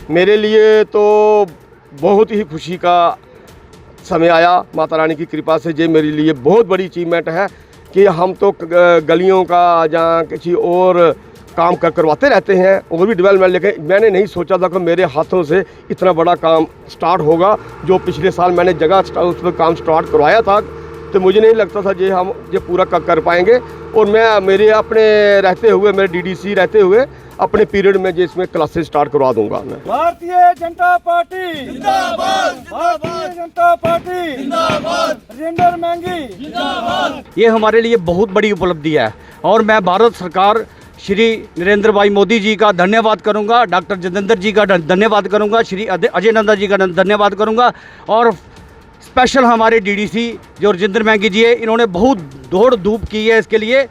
मेरे लिए तो बहुत ही खुशी का समय आया। माता रानी की कृपा से ये मेरे लिए बहुत बड़ी अचीवमेंट है कि हम तो गलियों का या किसी और काम करवाते रहते हैं और भी डेवलपमेंट, लेकिन मैंने नहीं सोचा था कि मेरे हाथों से इतना बड़ा काम स्टार्ट होगा। जो पिछले साल मैंने जगह उस पर काम स्टार्ट करवाया था तो मुझे नहीं लगता था ये पूरा कर पाएंगे। और मैं मेरे अपने रहते हुए, मेरे डीडीसी रहते हुए अपने पीरियड में जो इसमें क्लासेस स्टार्ट करवा दूंगा मैं। भारतीय जनता पार्टी जिंदाबाद, भारतीय जनता पार्टी जिंदाबाद, राजेंद्र मैंगी जिंदाबाद। ये हमारे लिए बहुत बड़ी उपलब्धि है और मैं भारत सरकार श्री नरेंद्र भाई मोदी जी का धन्यवाद करूंगा, डॉक्टर जितेंद्र जी का धन्यवाद करूंगा, श्री अजय नंदा जी का धन्यवाद करूंगा और स्पेशल हमारे डीडीसी जो राजेंद्र मैंगी जी है, इन्होंने बहुत दौड़ धूप की है इसके लिए।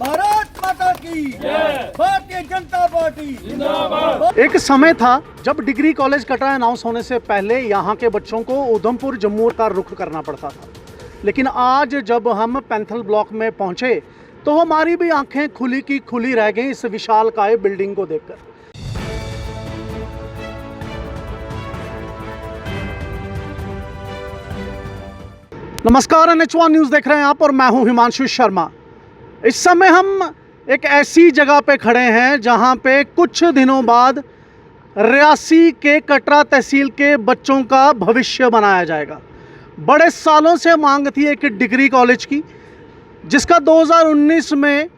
भारत माता की जय, भारतीय जनता पार्टी जिंदाबाद। एक समय था जब डिग्री कॉलेज कटरा अनाउंस होने से पहले यहाँ के बच्चों को उधमपुर जम्मू का रुख करना पड़ता था, लेकिन आज जब हम पैंथल ब्लॉक में पहुँचे तो हमारी भी आंखें खुली की खुली रह गई इस विशालकाय बिल्डिंग को देखकर। नमस्कार, NH1 न्यूज़ देख रहे हैं आप और मैं हूं हिमांशु शर्मा। इस समय हम एक ऐसी जगह पे खड़े हैं जहां पे कुछ दिनों बाद रियासी के कटरा तहसील के बच्चों का भविष्य बनाया जाएगा। बड़े सालों से मांग थी एक डिग्री कॉलेज की, जिसका 2019 में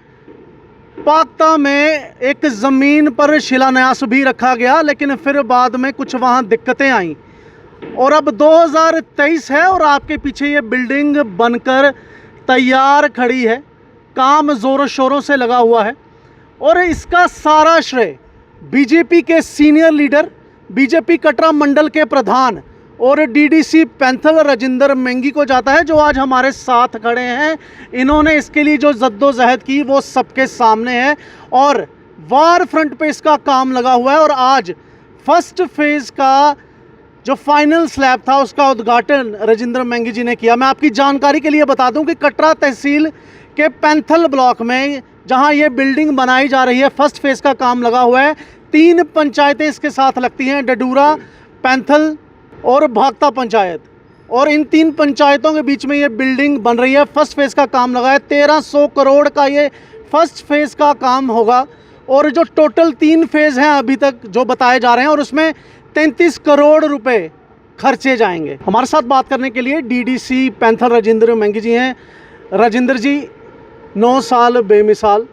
पाकता में एक ज़मीन पर शिलान्यास भी रखा गया, लेकिन फिर बाद में कुछ वहां दिक्कतें आईं और अब 2023 है और आपके पीछे ये बिल्डिंग बनकर तैयार खड़ी है। काम ज़ोरों शोरों से लगा हुआ है और इसका सारा श्रेय बीजेपी के सीनियर लीडर, बीजेपी कटरा मंडल के प्रधान और डीडीसी पैंथल राजेंद्र मैंगी को जाता है, जो आज हमारे साथ खड़े हैं। इन्होंने इसके लिए जो जद्दोजहद की वो सबके सामने है और वार फ्रंट पे इसका काम लगा हुआ है और आज फर्स्ट फेज़ का जो फाइनल स्लैब था उसका उद्घाटन राजेंद्र मैंगी जी ने किया। मैं आपकी जानकारी के लिए बता दूं कि कटरा तहसील के पैंथल ब्लॉक में जहां ये बिल्डिंग बनाई जा रही है, फर्स्ट फेज़ का काम लगा हुआ है। 3 पंचायतें इसके साथ लगती हैं, डडूरा, पैंथल और भागता पंचायत, और इन 3 पंचायतों के बीच में ये बिल्डिंग बन रही है। फर्स्ट फेज़ का काम लगा है, 1300 करोड़ का ये फर्स्ट फेज़ का काम होगा और जो टोटल 3 फेज़ हैं अभी तक जो बताए जा रहे हैं और उसमें 33 करोड़ रुपए खर्चे जाएंगे। हमारे साथ बात करने के लिए डीडीसी पैंथल राजेंद्र मैंगी जी हैं। राजेंद्र जी, 9 साल बेमिसाल,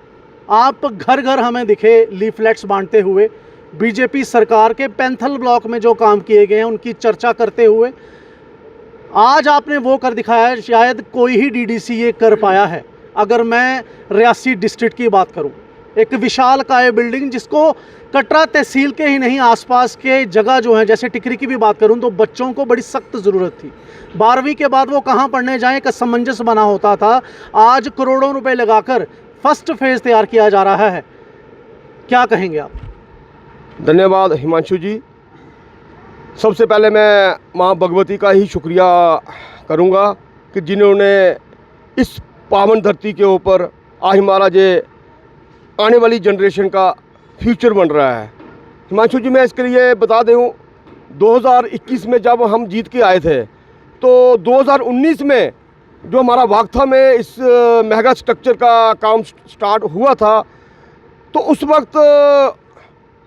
आप घर घर हमें दिखे लीफलेट्स बांटते हुए, बीजेपी सरकार के पैंथल ब्लॉक में जो काम किए गए हैं उनकी चर्चा करते हुए। आज आपने वो कर दिखाया है, शायद कोई ही डीडीसी ये कर पाया है। अगर मैं रियासी डिस्ट्रिक्ट की बात करूं, एक विशालकाय बिल्डिंग जिसको कटरा तहसील के ही नहीं आसपास के जगह जो हैं, जैसे टिकरी की भी बात करूं तो बच्चों को बड़ी सख्त ज़रूरत थी। 12वीं के बाद वो कहां पढ़ने जाएं का असमंजस बना होता था। आज करोड़ों रुपए लगाकर फर्स्ट फेज़ तैयार किया जा रहा है, क्या कहेंगे आप? धन्यवाद हिमांशु जी। सबसे पहले मैं माँ भगवती का ही शुक्रिया करूँगा कि जिन्होंने इस पावन धरती के ऊपर आज हमारा ये आने वाली जनरेशन का फ्यूचर बन रहा है। हिमांशु जी, मैं इसके लिए बता दूँ, 2021 में जब हम जीत के आए थे तो 2019 में जो हमारा वाकथा में इस मेगा स्ट्रक्चर का काम स्टार्ट हुआ था, तो उस वक्त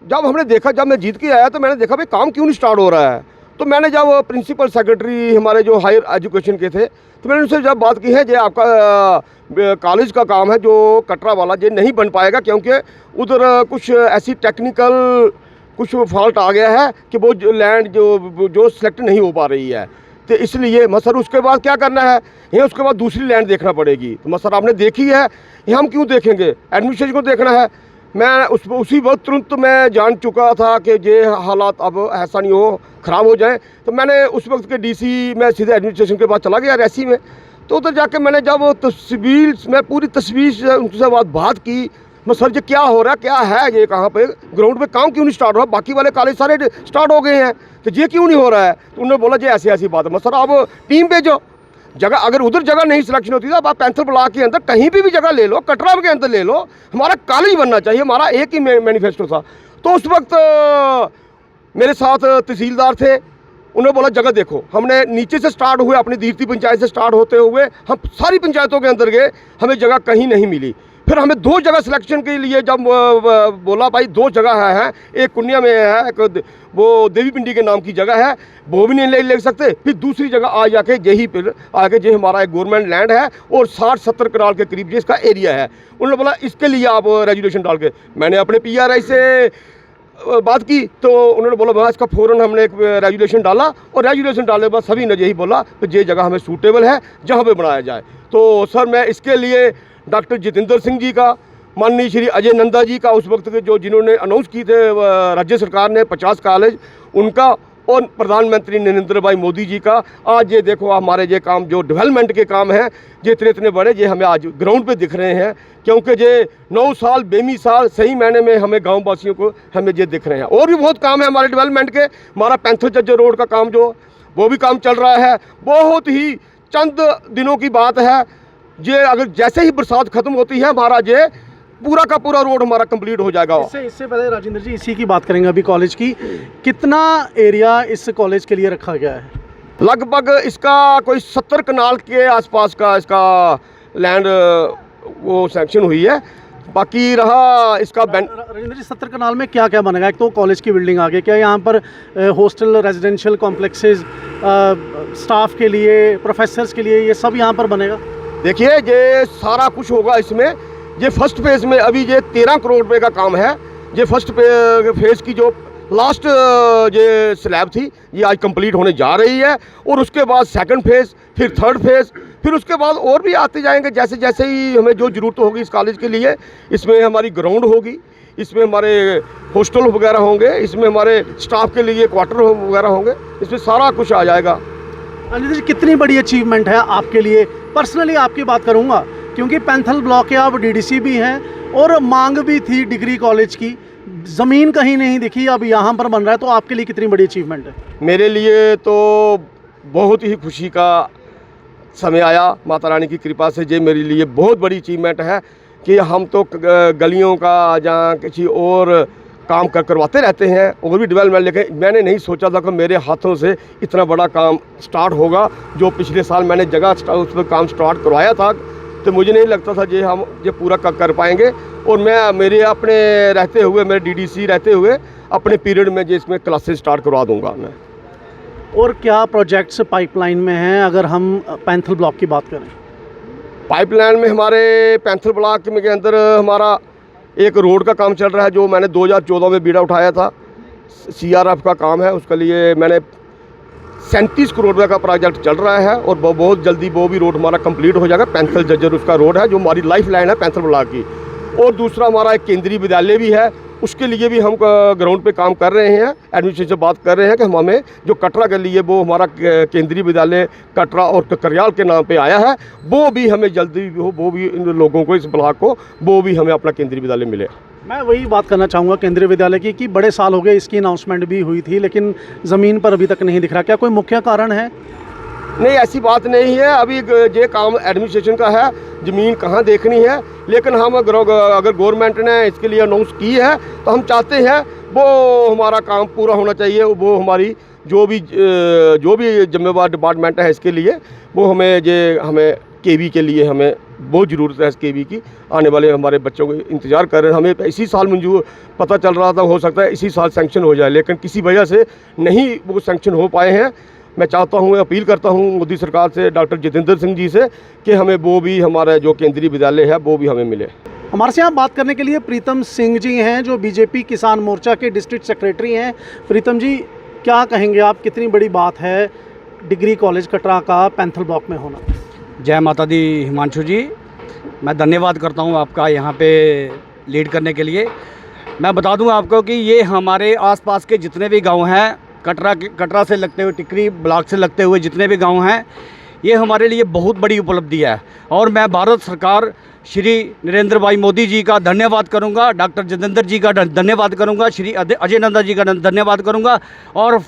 जब हमने देखा, जब मैं जीत के आया तो मैंने देखा भाई काम क्यों नहीं स्टार्ट हो रहा है। तो मैंने जब प्रिंसिपल सेक्रेटरी हमारे जो हायर एजुकेशन के थे, तो मैंने उनसे जब बात की है जो आपका कॉलेज का काम है जो कटरा वाला ये नहीं बन पाएगा, क्योंकि उधर कुछ ऐसी टेक्निकल कुछ फॉल्ट आ गया है कि वो लैंड जो सिलेक्ट नहीं हो पा रही है। तो इसलिए सर उसके बाद क्या करना है, ये उसके बाद दूसरी लैंड देखना पड़ेगी। तो सर आपने देखी है, ये हम क्यों देखेंगे, एडमिनिस्ट्रेशन को देखना है। मैं उसी वक्त तुरंत मैं जान चुका था कि ये हालात अब ऐसा नहीं हो, ख़राब हो जाए। तो मैंने उस वक्त के डीसी मैं सीधे एडमिनिस्ट्रेशन के पास चला गया रियासी में। तो उधर जाके मैंने जब मैं पूरी तस्वीर से उनसे बात की, मैं सर ये क्या हो रहा है, क्या है ये, कहाँ पे ग्राउंड पे काम क्यों नहीं स्टार्ट हो रहा, बाकी वाले कॉलेज सारे स्टार्ट हो गए हैं तो ये क्यों नहीं हो रहा है। तो उन्होंने बोला जी ऐसी ऐसी बात है। मैं सर आप टीम भेजो। जगह अगर उधर जगह नहीं सिलेक्शन होती तो आप पैंथर ब्लॉक के अंदर कहीं भी जगह ले लो, कटरा के अंदर ले लो, हमारा कॉलेज बनना चाहिए, हमारा एक ही मैनिफेस्टो था। तो उस वक्त मेरे साथ तहसीलदार थे, उन्होंने बोला जगह देखो। हमने नीचे से स्टार्ट हुए, अपनी दीर्ती पंचायत से स्टार्ट होते हुए हम सारी पंचायतों के अंदर गए, हमें जगह कहीं नहीं मिली। फिर हमें 2 जगह सिलेक्शन के लिए जब बोला भाई 2 जगह है, एक कुन्या में है, एक वो देवी पिंडी के नाम की जगह है, वो भी नहीं ले सकते। फिर दूसरी जगह आ जाके यही फिर आगे जो हमारा एक गवर्नमेंट लैंड है और 60-70 कनाल के करीब जिसका एरिया है, उन्होंने बोला इसके लिए आप रेजुलेशन डाल के। मैंने अपने PRI से बात की तो उन्होंने बोला वहाँ इसका फ़ौरन हमने एक रेजुलेशन डाला और रेजुलेशन डालने के बाद सभी ने यही बोला कि ये जगह हमें सूटेबल है जहाँ पे बनाया जाए। तो सर मैं इसके लिए डॉक्टर जितेंद्र सिंह जी का, माननीय श्री अजय नंदा जी का, उस वक्त के जो जिन्होंने अनाउंस की थे राज्य सरकार ने 50 कॉलेज, उनका, और प्रधानमंत्री नरेंद्र भाई मोदी जी का। आज ये देखो हमारे ये काम जो डेवलपमेंट के काम हैं ये इतने बड़े ये हमें आज ग्राउंड पे दिख रहे हैं, क्योंकि ये 9 साल बेमिसाल सही मायने में हमें गाँव वासियों को हमें ये दिख रहे हैं। और भी बहुत काम है हमारे डेवलपमेंट के, हमारा पैंथर जज्जर रोड का काम जो वो भी काम चल रहा है। बहुत ही चंद दिनों की बात है, ये अगर जैसे ही बरसात खत्म होती है हमारा ये पूरा का पूरा रोड हमारा कंप्लीट हो जाएगा। इससे पहले राजेंद्र जी इसी की बात करेंगे अभी कॉलेज की। कितना एरिया इस कॉलेज के लिए रखा गया है? लगभग इसका कोई 70 कनाल के आसपास का इसका लैंड वो सैंक्शन हुई है। बाकी रहा इसका राजेंद्र जी 70 कनाल में क्या क्या बनेगा? एक तो कॉलेज की बिल्डिंग आ गई, क्या यहाँ पर हॉस्टल, रेजिडेंशियल कॉम्प्लेक्सेस, स्टाफ के लिए, प्रोफेसर्स के लिए, ये सब यहाँ पर बनेगा? देखिए ये सारा कुछ होगा इसमें। ये फर्स्ट फेज़ में अभी ये 13 करोड़ रुपए का काम है। ये फर्स्ट फेज़ की जो लास्ट ये स्लैब थी ये आज कंप्लीट होने जा रही है, और उसके बाद सेकंड फेज़, फिर थर्ड फेज़, फिर उसके बाद और भी आते जाएंगे जैसे जैसे ही हमें जो ज़रूरत होगी इस कॉलेज के लिए। इसमें हमारी ग्राउंड होगी, इसमें हमारे हॉस्टल वगैरह होंगे, इसमें हमारे स्टाफ के लिए क्वार्टर वगैरह होंगे, इसमें सारा कुछ आ जाएगा। राजेंद्र जी कितनी बड़ी अचीवमेंट है आपके लिए? पर्सनली आपकी बात करूँगा, क्योंकि पैंथल ब्लॉक के आप DDC भी हैं और मांग भी थी डिग्री कॉलेज की, ज़मीन कहीं नहीं दिखी, अब यहाँ पर बन रहा है, तो आपके लिए कितनी बड़ी अचीवमेंट है? मेरे लिए तो बहुत ही खुशी का समय आया, माता रानी की कृपा से ये मेरे लिए बहुत बड़ी अचीवमेंट है कि हम तो गलियों का जहाँ किसी और काम करवाते रहते हैं और भी डेवलपमेंट, लेकिन मैंने नहीं सोचा था कि मेरे हाथों से इतना बड़ा काम स्टार्ट होगा। जो पिछले साल मैंने जगह उस पर काम स्टार्ट करवाया था तो मुझे नहीं लगता था ये हम ये पूरा कर पाएंगे। और मैं मेरे अपने रहते हुए, मेरे DDC रहते हुए अपने पीरियड में जो इसमें क्लासेस स्टार्ट करवा दूंगा मैं। और क्या प्रोजेक्ट्स पाइपलाइन में हैं अगर हम पैंथल ब्लॉक की बात करें? पाइपलाइन में हमारे पैंथल ब्लॉक के अंदर हमारा एक रोड का काम चल रहा है जो मैंने 2014 में बीड़ा उठाया था। CRF का काम है, उसके लिए मैंने 37 करोड़ रुपये का प्रोजेक्ट चल रहा है और बहुत जल्दी वो भी रोड हमारा कंप्लीट हो जाएगा। पैंथल जज्जर उसका रोड है जो हमारी लाइफ लाइन है पैंथल ब्लॉक की। और दूसरा हमारा एक केंद्रीय विद्यालय भी है, उसके लिए भी हम ग्राउंड पे काम कर रहे हैं। एडमिनिस्ट्रेशन से बात कर रहे हैं कि हमें जो कटरा के लिए वो हमारा केंद्रीय विद्यालय कटरा और ककरियाल के नाम पे आया है, वो भी हमें जल्दी वो भी इन लोगों को, इस ब्लॉक को, वो भी हमें अपना केंद्रीय विद्यालय मिले। मैं वही बात करना चाहूँगा केंद्रीय विद्यालय की कि बड़े साल हो गए, इसकी अनाउंसमेंट भी हुई थी लेकिन ज़मीन पर अभी तक नहीं दिख रहा, क्या कोई मुख्य कारण है? नहीं, ऐसी बात नहीं है। अभी ये काम एडमिनिस्ट्रेशन का है, ज़मीन कहाँ देखनी है, लेकिन हम अगर गवर्नमेंट ने इसके लिए अनाउंस की है तो हम चाहते हैं वो हमारा काम पूरा होना चाहिए। वो हमारी जो भी जिम्मेवार डिपार्टमेंट है इसके लिए वो हमें केवी के लिए हमें बहुत ज़रूरत है। इस केवी की आने वाले हमारे बच्चों को इंतज़ार कर रहे हैं। हमें इसी साल मंजूर पता चल रहा था, हो सकता है इसी साल सैंक्शन हो जाए, लेकिन किसी वजह से नहीं वो सैंक्शन हो पाए हैं। मैं चाहता हूँ, अपील करता हूँ मोदी सरकार से, डॉक्टर जितेंद्र सिंह जी से, कि हमें वो भी हमारा जो केंद्रीय विद्यालय है वो भी हमें मिले। हमारे से यहाँ बात करने के लिए प्रीतम सिंह जी हैं जो BJP किसान मोर्चा के डिस्ट्रिक्ट सेक्रेटरी हैं। प्रीतम जी क्या कहेंगे आप, कितनी बड़ी बात है डिग्री कॉलेज कटरा का पैंथल ब्लॉक में होना? जय माता दी हिमांशु जी, मैं धन्यवाद करता हूँ आपका यहाँ पे लीड करने के लिए। मैं बता दूँ आपको कि ये हमारे आसपास के जितने भी गांव हैं, कटरा से लगते हुए टिकरी ब्लॉक से लगते हुए जितने भी गांव हैं, ये हमारे लिए बहुत बड़ी उपलब्धि है। और मैं भारत सरकार श्री नरेंद्र भाई मोदी जी का धन्यवाद करूंगा, डॉक्टर जितेंद्र जी का धन्यवाद करूंगा, श्री अजय नंदा जी का धन्यवाद करूंगा, और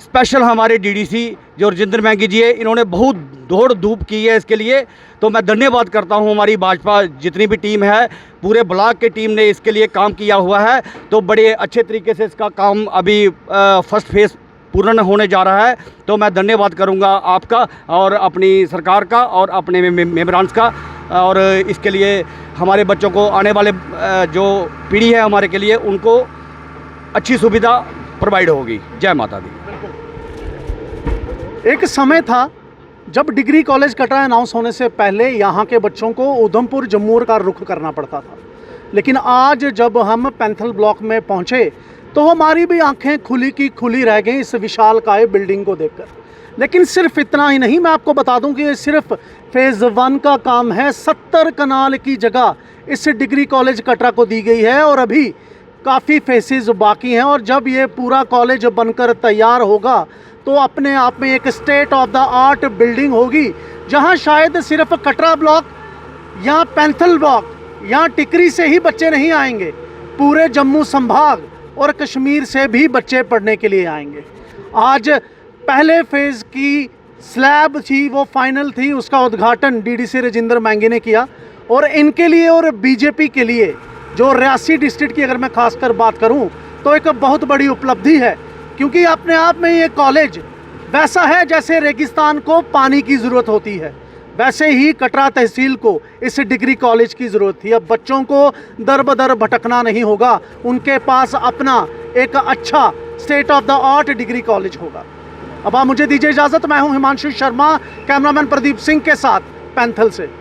स्पेशल हमारे डीडीसी जो राजेंद्र मैंगी जी है, इन्होंने बहुत दौड़ धूप की है इसके लिए, तो मैं धन्यवाद करता हूं। हमारी भाजपा जितनी भी टीम है, पूरे ब्लॉक की टीम ने इसके लिए काम किया हुआ है, तो बड़े अच्छे तरीके से इसका काम अभी फर्स्ट फेज़ पूर्ण होने जा रहा है। तो मैं धन्यवाद करूंगा आपका और अपनी सरकार का और अपने मेंबरान्स का, और इसके लिए हमारे बच्चों को आने वाले जो पीढ़ी है हमारे के लिए, उनको अच्छी सुविधा प्रोवाइड होगी। जय माता दी। एक समय था जब डिग्री कॉलेज कटरा अनाउंस होने से पहले यहाँ के बच्चों को उधमपुर जम्मू का रुख करना पड़ता था, लेकिन आज जब हम पैंथल ब्लॉक में पहुँचे तो हमारी भी आंखें खुली की खुली रह गई इस विशालकाय बिल्डिंग को देखकर। लेकिन सिर्फ इतना ही नहीं, मैं आपको बता दूं कि ये सिर्फ फेज़ 1 का काम है। 70 कनाल की जगह इस डिग्री कॉलेज कटरा को दी गई है और अभी काफ़ी फेसेस बाकी हैं, और जब ये पूरा कॉलेज बनकर तैयार होगा तो अपने आप में एक state of the art building होगी, जहां शायद सिर्फ कटरा ब्लॉक या पैंथल ब्लॉक या टिकरी से ही बच्चे नहीं आएंगे, पूरे जम्मू संभाग और कश्मीर से भी बच्चे पढ़ने के लिए आएंगे। आज पहले फेज़ की स्लैब थी, वो फाइनल थी, उसका उद्घाटन डीडीसी राजेंद्र मैंगी ने किया, और इनके लिए और बीजेपी के लिए, जो रियासी डिस्ट्रिक्ट की अगर मैं खासकर बात करूं, तो एक बहुत बड़ी उपलब्धि है, क्योंकि अपने आप में ये कॉलेज वैसा है जैसे रेगिस्तान को पानी की ज़रूरत होती है, वैसे ही कटरा तहसील को इस डिग्री कॉलेज की ज़रूरत थी। अब बच्चों को दर बदर भटकना नहीं होगा, उनके पास अपना एक अच्छा state of the art degree college होगा। अब आप मुझे दीजिए इजाज़त, मैं हूं हिमांशु शर्मा, कैमरामैन प्रदीप सिंह के साथ पैंथल से।